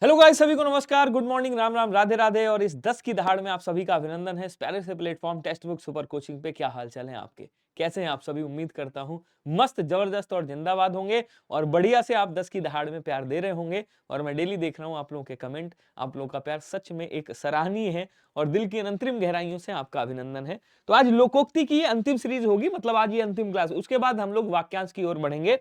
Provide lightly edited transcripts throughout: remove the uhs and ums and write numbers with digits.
Hello guys, सभी को नमस्कार, गुड मॉर्निंग, राम राम, राधे राधे। और इस 10 की दहाड़ में आप सभी का अभिनंदन है इस प्यारे से platform text book super coaching पे। क्या हाल चाल है आपके, कैसे हैं आप सभी? उम्मीद करता हूं मस्त, जबरदस्त और जिंदाबाद होंगे और बढ़िया से आप 10 की दहाड़ में प्यार दे रहे होंगे। और मैं डेली देख रहा हूं आप लोगों के कमेंट, आप लोगों का प्यार सच में एक सराहनीय है और दिल की अंतरिम गहराइयों से आपका अभिनंदन है। तो आज लोकोक्ति की ये अंतिम सीरीज होगी, मतलब आज ये अंतिम क्लास, उसके बाद हम लोग वाक्यांश की ओर बढ़ेंगे।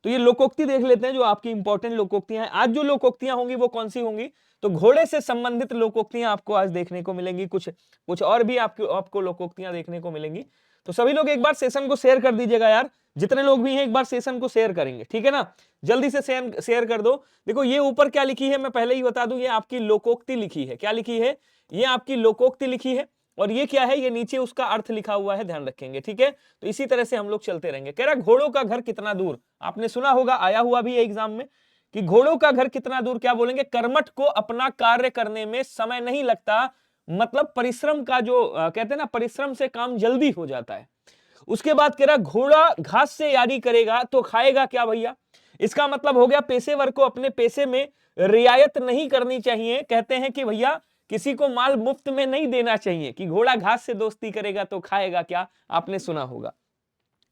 तो ये लोकोक्ति देख लेते हैं जो आपकी इंपॉर्टेंट लोकोक्तियां हैं। आज जो लोकोक्तियां होंगी वो कौन सी होंगी? तो घोड़े से संबंधित लोकोक्तियां आपको आज देखने को मिलेंगी। कुछ कुछ और भी आपको लोकोक्तियां देखने को मिलेंगी। तो सभी लोग एक बार सेशन को शेयर कर दीजिएगा यार, जितने लोग भी हैं एक बार सेशन को शेयर करेंगे, ठीक है ना? जल्दी से शेयर कर दो। देखो ये ऊपर क्या लिखी है, मैं पहले ही बता दूं, ये आपकी लोकोक्ति लिखी है। क्या लिखी है? ये आपकी लोकोक्ति लिखी है। और ये क्या है? ये नीचे उसका अर्थ लिखा हुआ है, ध्यान रखेंगे, ठीक है? तो इसी तरह से हम लोग चलते रहेंगे। कह रहा घोड़ों का घर कितना दूर, आपने सुना होगा, आया हुआ भी है एग्जाम में कि घोड़ों का घर कितना दूर। क्या बोलेंगे? कर्मठ को अपना कार्य करने में समय नहीं लगता, मतलब परिश्रम का जो कहते हैं ना, परिश्रम से काम जल्दी हो जाता है। उसके बाद कह रहा घोड़ा घास से यारी करेगा तो खाएगा क्या भैया? इसका मतलब हो गया पेशेवर को अपने पेशे में रियायत नहीं करनी चाहिए। कहते हैं कि भैया किसी को माल मुफ्त में नहीं देना चाहिए, कि घोड़ा घास से दोस्ती करेगा तो खाएगा क्या, आपने सुना होगा।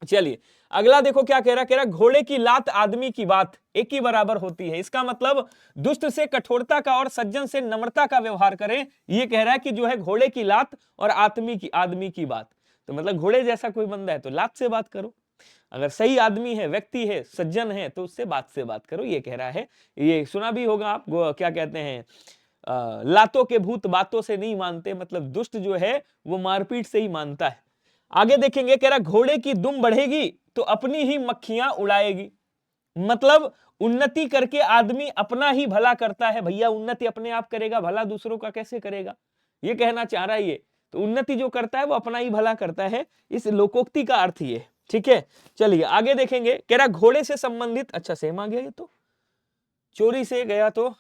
चलिए अगला देखो क्या कह रहा घोड़े की लात आदमी की बात एक ही बराबर होती है। इसका मतलब दुष्ट से कठोरता का और सज्जन से नम्रता का व्यवहार करें। ये कह रहा है कि जो है घोड़े की लात और आदमी की बात, तो मतलब घोड़े जैसा कोई बंदा है तो लात से बात करो, अगर सही आदमी है, व्यक्ति है, सज्जन है, तो उससे बात करो, ये कह रहा है। ये सुना भी होगा आप, क्या कहते हैं, लातों के भूत बातों से नहीं मानते, मतलब दुष्ट जो है वो मारपीट से ही मानता है। आगे देखेंगे, कह रहा घोड़े की दुम बढ़ेगी तो अपनी ही मक्खियां उड़ाएगी। मतलब उन्नति करके आदमी अपना ही भला करता है भैया, उन्नति अपने आप करेगा, भला दूसरों का कैसे करेगा, ये कहना चाह रहा है ये। तो उन्नति जो करता है वो अपना ही भला करता है, इस लोकोक्ति का अर्थ ये, ठीक है? चलिए आगे देखेंगे, कह रहा घोड़े से संबंधित, अच्छा सेम आ गया ये तो, चोरी से गया तो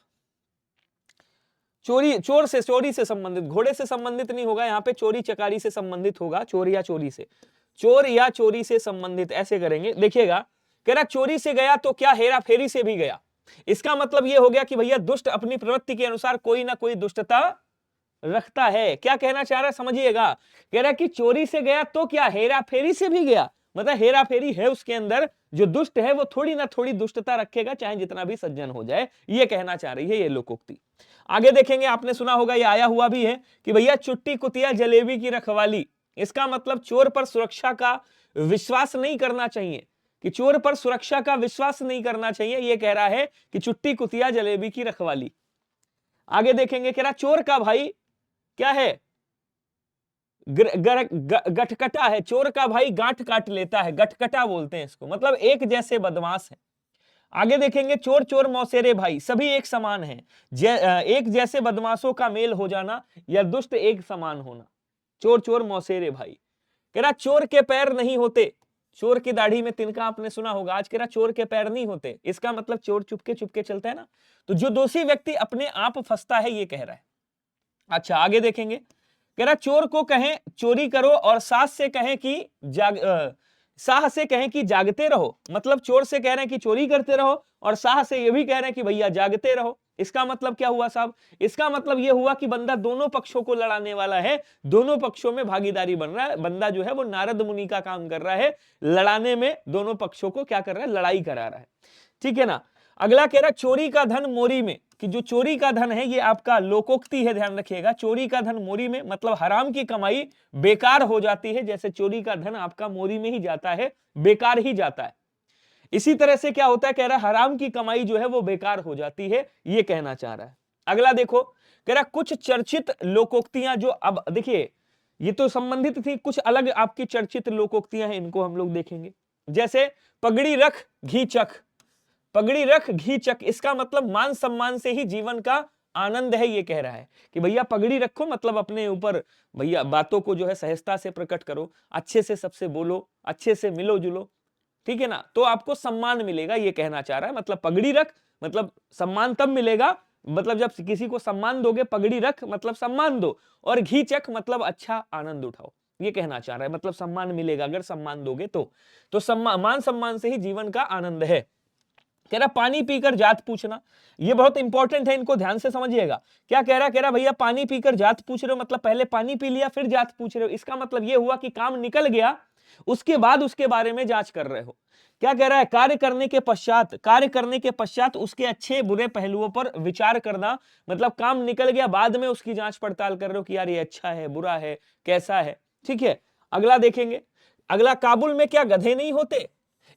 चोरी से संबंधित, घोड़े से संबंधित नहीं होगा यहाँ पे, चोरी चकारी से संबंधित होगा, चोर या चोरी से संबंधित, ऐसे करेंगे। देखिएगा, कह रहा चोरी से गया तो क्या हेरा फेरी से भी गया। इसका मतलब यह हो गया कि भैया दुष्ट अपनी प्रवृत्ति के अनुसार कोई ना कोई दुष्टता रखता है। क्या कहना चाह रहा है समझिएगा, कह रहा कि चोरी से गया तो क्या हेरा फेरी से भी गया, मतलब हेरा फेरी है उसके अंदर, जो दुष्ट है वो थोड़ी ना थोड़ी दुष्टता रखेगा, चाहे जितना भी सज्जन हो जाए, ये कहना चाह रही है ये लोकोक्ति। आगे देखेंगे, आपने सुना होगा, ये आया हुआ भी है कि भैया चुट्टी कुतिया जलेबी की रखवाली। इसका मतलब चोर पर सुरक्षा का विश्वास नहीं करना चाहिए, कि चोर पर सुरक्षा का विश्वास नहीं करना चाहिए, ये कह रहा है कि चुट्टी कुतिया जलेबी की रखवाली। आगे देखेंगे, कह रहा चोर का भाई क्या है, गठकटा है, चोर का भाई गांठ काट लेता है, गठकटा बोलते हैं इसको, मतलब एक जैसे बदमाश है। आगे देखेंगे, चोर चोर मौसेरे भाई, सभी एक समान हैं, एक जैसे बदमाशों का मेल हो जाना या दुष्ट एक समान होना, चोर चोर मौसेरे भाई। कह रहा चोर के पैर नहीं होते, चोर की दाढ़ी में तिनका, आपने सुना होगा। आज कह रहा चोर के पैर नहीं होते, इसका मतलब चोर चुपके चुपके चलता है ना, तो जो दोषी व्यक्ति अपने आप फंसता है, ये कह रहा है। अच्छा आगे देखेंगे, कह रहा चोर को कहें चोरी करो और सास से कहें कि साह से कहें कि जागते रहो, मतलब चोर से कह रहे हैं कि चोरी करते रहो और साह से ये भी कह रहे हैं कि भैया जागते रहो। इसका मतलब क्या हुआ साहब? इसका मतलब यह हुआ कि बंदा दोनों पक्षों को लड़ाने वाला है, दोनों पक्षों में भागीदारी बन रहा है, बंदा जो है वो नारद मुनि का काम कर रहा है, लड़ाने में दोनों पक्षों को क्या कर रहा है, लड़ाई करा रहा है, ठीक है ना? अगला कह रहा चोरी का धन मोरी में, कि जो चोरी का धन है ये आपका लोकोक्ति है, ध्यान रखिएगा। चोरी का धन मोरी में, मतलब हराम की कमाई बेकार हो जाती है, जैसे चोरी का धन आपका मोरी में ही जाता है, बेकार ही जाता है। इसी तरह से क्या होता है, कह रहा है हराम की कमाई जो है वो बेकार हो जाती है, ये कहना चाह रहा है। अगला देखो, कह रहा कुछ चर्चित लोकोक्तियां, जो अब देखिए ये तो संबंधित थी, कुछ अलग आपकी चर्चित लोकोक्तियां हैं, इनको हम लोग देखेंगे। जैसे पगड़ी रख घी चख, पगड़ी रख घी चक, इसका मतलब मान सम्मान से ही जीवन का आनंद है, ये कह रहा है कि भैया पगड़ी रखो, मतलब अपने ऊपर भैया बातों को जो है सहजता से प्रकट करो, अच्छे से सबसे बोलो, अच्छे से मिलो जुलो, ठीक है ना, तो आपको सम्मान मिलेगा, ये कहना चाह रहा है। मतलब पगड़ी रख मतलब सम्मान तब मिलेगा, मतलब जब किसी को सम्मान दोगे, पगड़ी रख मतलब सम्मान दो, और घी चक मतलब अच्छा आनंद उठाओ, ये कहना चाह रहा है। मतलब सम्मान मिलेगा अगर सम्मान दोगे तो सम्मान, मान सम्मान से ही जीवन का आनंद है। कह रहा पानी पीकर जात पूछना, ये बहुत इंपॉर्टेंट है, इनको ध्यान से समझिएगा। क्या कह रहा भैया पानी पीकर जात पूछ रहे हो, मतलब पहले पानी पी लिया फिर जात पूछ रहे हो। इसका मतलब ये हुआ कि काम निकल गया, उसके बाद उसके बारे में जांच कर रहे हो। क्या कह रहा है, कार्य करने के पश्चात उसके अच्छे बुरे पहलुओं पर विचार करना, मतलब काम निकल गया बाद में उसकी जांच पड़ताल कर रहे हो कि यार ये अच्छा है बुरा है कैसा है। ठीक है, अगला देखेंगे। अगला, काबुल में क्या गधे नहीं होते।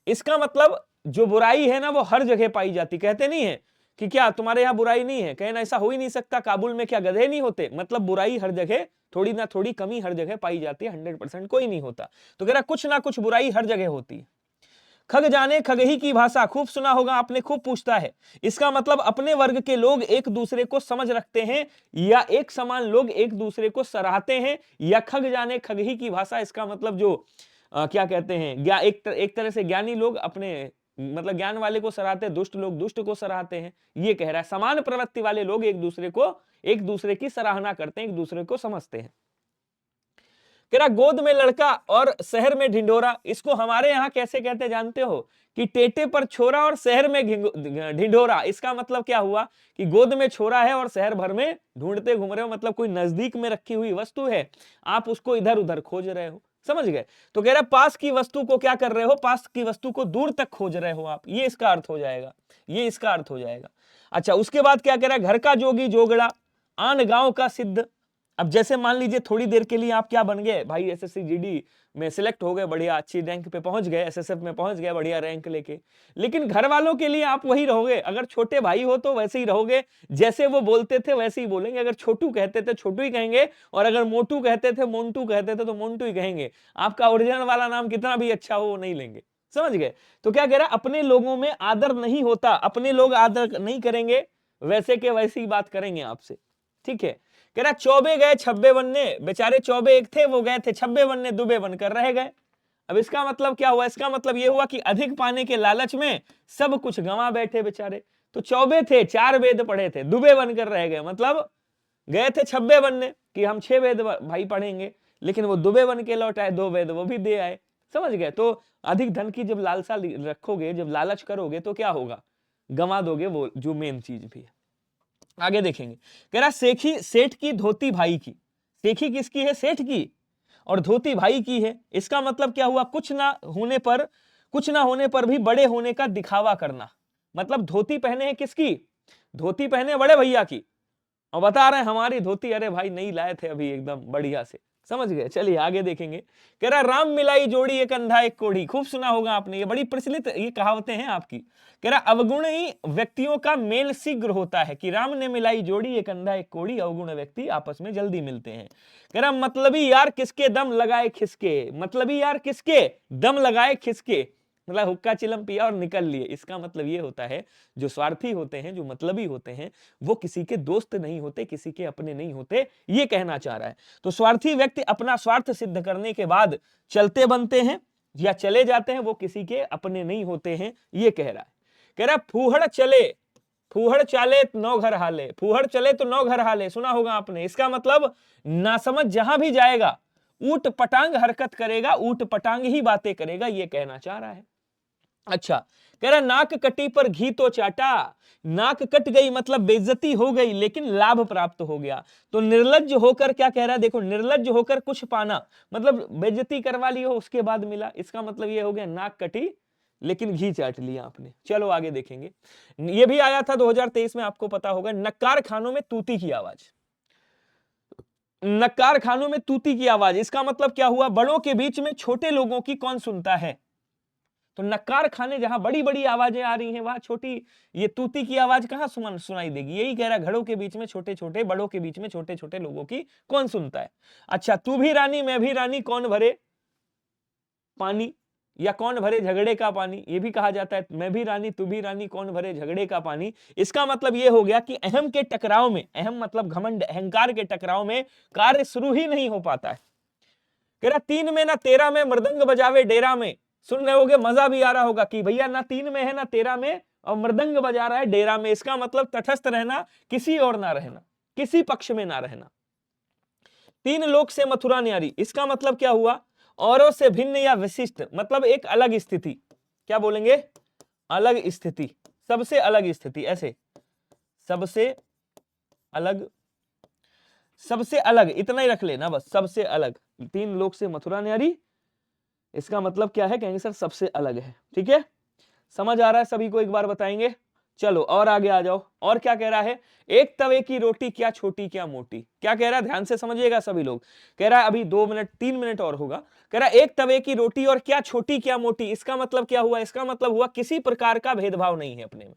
इसका मतलब जो बुराई है ना वो हर जगह पाई जाती, कहते नहीं है कि क्या तुम्हारे यहाँ बुराई नहीं है, कहना ऐसा हो ही नहीं सकता, काबुल में क्या गधे नहीं होते, मतलब बुराई हर जगह थोड़ी ना थोड़ी कमी हर जगह पाई जाती है, 100% कोई नहीं होता। तो कह रहा कुछ ना कुछ बुराई हर जगह होती है। खग जाने खगही की भाषा, खूब सुना होगा आपने, खूब पूछता है। इसका मतलब अपने वर्ग के लोग एक दूसरे को समझ रखते हैं, या एक समान लोग एक दूसरे को सराहते हैं, या खग जाने खगही की भाषा, इसका मतलब जो क्या कहते हैं, एक तरह से ज्ञानी लोग अपने मतलब ज्ञान वाले को सराहते हैं, दुष्ट लोग दुष्ट को सराहते हैं। ये कह रहा है समान प्रवृत्ति वाले लोग एक दूसरे की सराहना करते हैं, एक दूसरे को समझते हैं। कह रहा गोद में लड़का और शहर में ढिंढोरा, इसको हमारे यहाँ कैसे कहते जानते हो, कि टेटे पर छोरा और शहर में ढिंढोरा। इसका मतलब क्या हुआ कि गोद में छोरा है और शहर भर में ढूंढते घूम रहे हो, मतलब कोई नजदीक में रखी हुई वस्तु है, आप उसको इधर उधर खोज रहे हो, समझ गए। तो कह रहा पास की वस्तु को क्या कर रहे हो, पास की वस्तु को दूर तक खोज रहे हो आप, ये इसका अर्थ हो जाएगा, ये इसका अर्थ हो जाएगा। अच्छा, उसके बाद क्या कह रहा है, घर का जोगी जोगड़ा, आन गांव का सिद्ध। अब जैसे मान लीजिए थोड़ी देर के लिए आप क्या बन गए भाई, एसएससी जीडी में सिलेक्ट हो गए, बढ़िया अच्छी रैंक पे पहुंच गए, एसएसएफ में पहुंच गए बढ़िया रैंक लेके, लेकिन घर वालों के लिए आप वही रहोगे। अगर छोटे भाई हो तो वैसे ही रहोगे, जैसे वो बोलते थे वैसे ही बोलेंगे। अगर छोटू कहते थे छोटू ही कहेंगे, और अगर मोटू कहते थे मोन्टू कहते थे तो मोन्टू ही कहेंगे। आपका ओरिजिनल वाला नाम कितना भी अच्छा हो वो नहीं लेंगे, समझ गए। तो क्या कह रहा है, अपने लोगों में आदर नहीं होता, अपने लोग आदर नहीं करेंगे, वैसे के वैसे ही बात करेंगे आपसे। ठीक है, कह रहा चौबे गए छब्बे बनने, बेचारे चौबे एक थे वो गए थे छब्बे बनने, दुबे बनकर रह गए। अब इसका मतलब क्या हुआ, इसका मतलब ये हुआ कि अधिक पाने के लालच में सब कुछ गंवा बैठे बेचारे। तो चौबे थे, 4 वेद पढ़े थे, दुबे बनकर रह गए, मतलब गए थे छब्बे बनने कि हम 6 वेद भाई पढ़ेंगे, लेकिन वो दुबे बन के लौट आए, 2 वेद वो भी दे आए, समझ गए। तो अधिक धन की जब लालसा रखोगे, जब लालच करोगे तो क्या होगा, गंवा दोगे वो जो मेन चीज भी है। आगे देखेंगे, कह रहा सेखी सेठ की धोती भाई की, सेखी किसकी है, सेठ की, और धोती भाई की है। इसका मतलब क्या हुआ, कुछ ना होने पर भी बड़े होने का दिखावा करना, मतलब धोती पहने हैं किसकी, धोती पहने बड़े भैया की, और बता रहे हैं हमारी धोती अरे भाई नहीं लाए थे अभी एकदम बढ़िया से, समझ गए। चलिए आगे देखेंगे, कह रहा राम मिलाई जोड़ी एक अंधा एक कोढ़ी, खूब सुना होगा आपने, ये बड़ी प्रचलित ये कहावतें हैं आपकी। कह रहा अवगुणी व्यक्तियों का मेल शीघ्र होता है, कि राम ने मिलाई जोड़ी एक अंधा एक कोढ़ी, अवगुण व्यक्ति आपस में जल्दी मिलते हैं। कह रहा मतलबी यार किसके दम लगाए खिसके, मतलबी यार किसके दम लगाए खिसके, मतलब हुक्का चिलम पिया और निकल लिए। इसका मतलब ये होता है जो स्वार्थी होते हैं, जो मतलबी होते हैं, वो किसी के दोस्त नहीं होते, किसी के अपने नहीं होते, ये कहना चाह रहा है। तो स्वार्थी व्यक्ति अपना स्वार्थ सिद्ध करने के बाद चलते बनते हैं या चले जाते हैं, वो किसी के अपने नहीं होते हैं, ये कह रहा है। कह रहा फूहड़ चाले नौ घर हाले, फूहड़ चले तो 9 घर हाले, सुना होगा आपने। इसका मतलब नासमझ जहां भी जाएगा ऊट पटांग हरकत करेगा, ऊट पटांग ही बातें करेगा, ये कहना चाह रहा है। अच्छा, कह रहा नाक कटी पर घी तो चाटा, नाक कट गई मतलब बेइज्जती हो गई लेकिन लाभ प्राप्त हो गया। तो निर्लज्ज होकर क्या कह रहा है, देखो निर्लज्ज होकर कुछ पाना, मतलब बेइज्जती करवा ली हो उसके बाद मिला, इसका मतलब ये हो गया नाक कटी लेकिन घी चाट लिया आपने। चलो आगे देखेंगे, ये भी आया था 2023 में, आपको पता होगा, नक्कार खानों में तूती की आवाज, नक्कार खानों में तूती की आवाज, इसका मतलब क्या हुआ, बड़ों के बीच में छोटे लोगों की कौन सुनता है। तो नक्कार खाने जहां बड़ी बड़ी आवाजें आ रही हैं वहां छोटी ये तूती की आवाज कहां सुनाई देगी। यही कह रहा घड़ों के बीच में छोटे छोटे, बड़ों के बीच में छोटे छोटे लोगों की कौन सुनता है। अच्छा, तू भी रानी मैं भी रानी कौन भरे पानी, या कौन भरे झगड़े का पानी, ये भी कहा जाता है। मैं भी रानी तू भी रानी कौन भरे झगड़े का पानी, इसका मतलब ये हो गया कि अहम के टकराव में, अहम मतलब घमंड अहंकार के टकराव में कार्य शुरू ही नहीं हो पाता है। कह रहा 3 में ना 13 में मृदंग बजावे डेरा में, सुन रहे होगे मजा भी आ रहा होगा कि भैया ना 3 में है ना 13 में और मृदंग बजा रहा है डेरा में। इसका मतलब तटस्थ रहना, किसी और ना रहना, किसी पक्ष में ना रहना। 3 लोक से मथुरा न्यारी, इसका मतलब क्या हुआ, औरों से भिन्न या विशिष्ट, मतलब एक अलग स्थिति, क्या बोलेंगे, अलग स्थिति, सबसे अलग स्थिति, ऐसे सबसे अलग, सबसे अलग इतना ही रख लेना बस, सबसे अलग। 3 लोक से मथुरा न्यारी, इसका मतलब क्या है, कहेंगे सर सबसे अलग है। ठीक है, समझ आ रहा है सभी को, एक बार बताएंगे। चलो और आगे आ जाओ, और क्या कह रहा है, एक तवे की रोटी क्या छोटी क्या मोटी, क्या कह रहा है, ध्यान से समझिएगा सभी लोग। कह रहा है अभी 2 मिनट 3 मिनट और होगा। कह रहा है एक तवे की रोटी और क्या छोटी क्या मोटी, इसका मतलब क्या हुआ, इसका मतलब हुआ किसी प्रकार का भेदभाव नहीं है अपने में।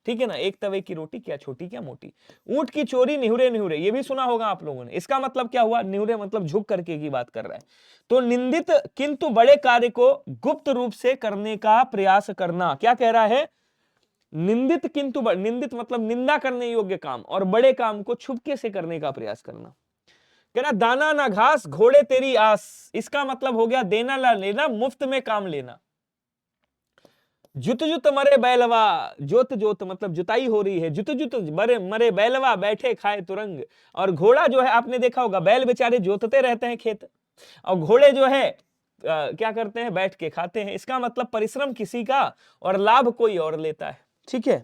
ठीक है ना, एक तवे की रोटी क्या छोटी क्या मोटी। ऊंट की चोरी निहुरे निहुरे, ये भी सुना होगा आप लोगों ने, इसका मतलब क्या हुआ, निहुरे मतलब झुक करके की बात कर रहा है। तो निंदित किंतु बड़े कार्य को गुप्त रूप से करने का प्रयास करना, क्या कह रहा है, निंदित किंतु निंदित मतलब निंदा करने योग्य काम, और बड़े काम को छुपके से करने का प्रयास करना। कह रहा दाना ना घास घोड़े तेरी आस, इसका मतलब हो गया देना ला लेना, मुफ्त में काम लेना। जुत जुत मरे बैलवा, जोत जोत मतलब जुताई हो रही है, जुत जुत मरे मरे बैलवा बैठे खाए तुरंग। और घोड़ा जो है आपने देखा होगा, बैल बेचारे जोतते रहते हैं खेत, और घोड़े जो है क्या करते हैं, बैठ के खाते हैं। इसका मतलब परिश्रम किसी का और लाभ कोई और लेता है। ठीक है,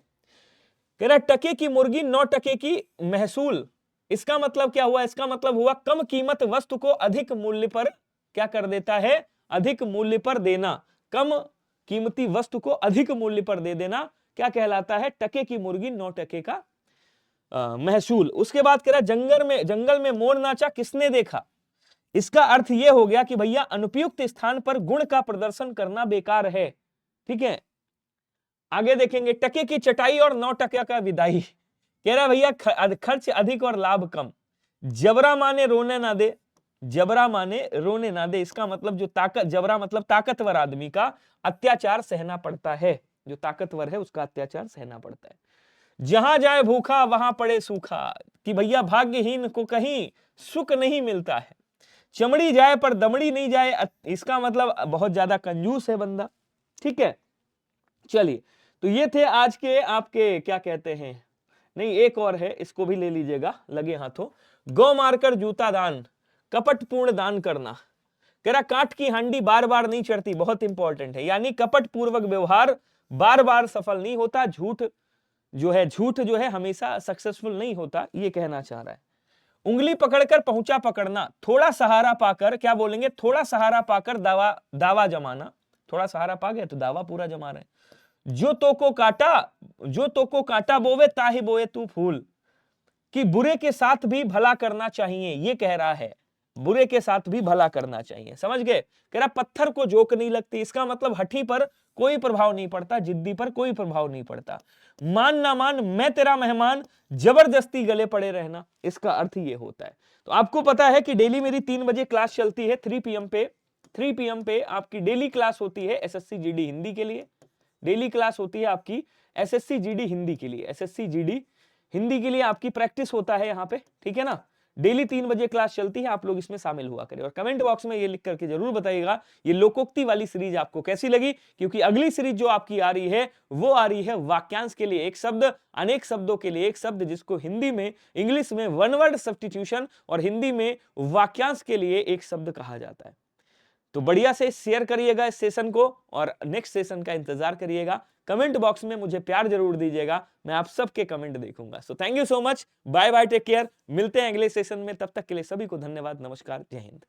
कह रहा टके की मुर्गी 9 टके की महसूल, इसका मतलब क्या हुआ, इसका मतलब हुआ कम कीमत वस्तु को अधिक मूल्य पर क्या कर देता है, अधिक मूल्य पर देना, कम कीमती वस्तु को अधिक मूल्य पर दे देना क्या कहलाता है, टके की मुर्गी 9 टके का महसूल। उसके बाद कह रहा जंगल में मोर नाचा किसने देखा, इसका अर्थ यह हो गया कि भैया अनुपयुक्त स्थान पर गुण का प्रदर्शन करना बेकार है। ठीक है, आगे देखेंगे, टके की चटाई और 9 टके का विदाई, कह रहा भैया खर्च अधिक और लाभ कम। जबरा माने रोने ना दे, जबरा माने रोने ना दे, इसका मतलब जो ताकत, जबरा मतलब ताकतवर आदमी का अत्याचार सहना पड़ता है, जो ताकतवर है उसका अत्याचार सहना पड़ता है। जहां जाए भूखा वहां पड़े सूखा, कि भैया भाग्यहीन को कहीं सुख नहीं मिलता है। चमड़ी जाए पर दमड़ी नहीं जाए, इसका मतलब बहुत ज्यादा कंजूस है बंदा। ठीक है, चलिए, तो ये थे आज के आपके क्या कहते हैं, नहीं एक और है, इसको भी ले लीजिएगा लगे हाथों। गौ मारकर जूता दान, कपट पूर्ण दान करना। कह रहा काठ की हांडी बार बार नहीं चढ़ती, बहुत इंपॉर्टेंट है, यानी कपट पूर्वक व्यवहार बार बार सफल नहीं होता, झूठ जो है हमेशा सक्सेसफुल नहीं होता, ये कहना चाह रहा है। उंगली पकड़कर पहुंचा पकड़ना, थोड़ा सहारा पाकर, क्या बोलेंगे, थोड़ा सहारा पाकर दावा जमाना, थोड़ा सहारा पा गए तो दावा पूरा जमा रहे। जो तो को काटा बोवे ताही बोए तू फूल, कि बुरे के साथ भी भला करना चाहिए, ये कह रहा है, बुरे के साथ भी भला करना चाहिए। समझ गए, कह रहा पत्थर को जोक नहीं लगती, इसका मतलब हठी पर कोई प्रभाव नहीं पड़ता, जिद्दी पर कोई प्रभाव नहीं पड़ता। मान ना मान मैं तेरा मेहमान, जबरदस्ती गले पड़े रहना, इसका अर्थ ये होता है। तो आपको पता है कि डेली मेरी 3 बजे क्लास चलती है, 3 PM पे आपकी डेली क्लास होती है SSC GD हिंदी के लिए, डेली क्लास होती है आपकी SSC GD हिंदी के लिए, SSC GD हिंदी के लिए आपकी प्रैक्टिस होता है यहाँ पे। ठीक है ना, डेली 3 बजे क्लास चलती है, आप लोग इसमें शामिल हुआ करें। और कमेंट बॉक्स में ये लिख करके जरूर बताइएगा ये लोकोक्ति वाली सीरीज आपको कैसी लगी, क्योंकि अगली सीरीज जो आपकी आ रही है वो आ रही है वाक्यांश के लिए, एक शब्द अनेक शब्दों के लिए एक शब्द, जिसको हिंदी में इंग्लिश में वन वर्ड सब्स्टिट्यूशन और हिंदी में वाक्यांश के लिए एक शब्द कहा जाता है। तो बढ़िया से शेयर करिएगा इस सेशन को, और नेक्स्ट सेशन का इंतजार करिएगा। कमेंट बॉक्स में मुझे प्यार जरूर दीजिएगा, मैं आप सबके कमेंट देखूंगा। So thank you so much, bye bye, take care, मिलते हैं अगले सेशन में, तब तक के लिए सभी को धन्यवाद, नमस्कार, जय हिंद।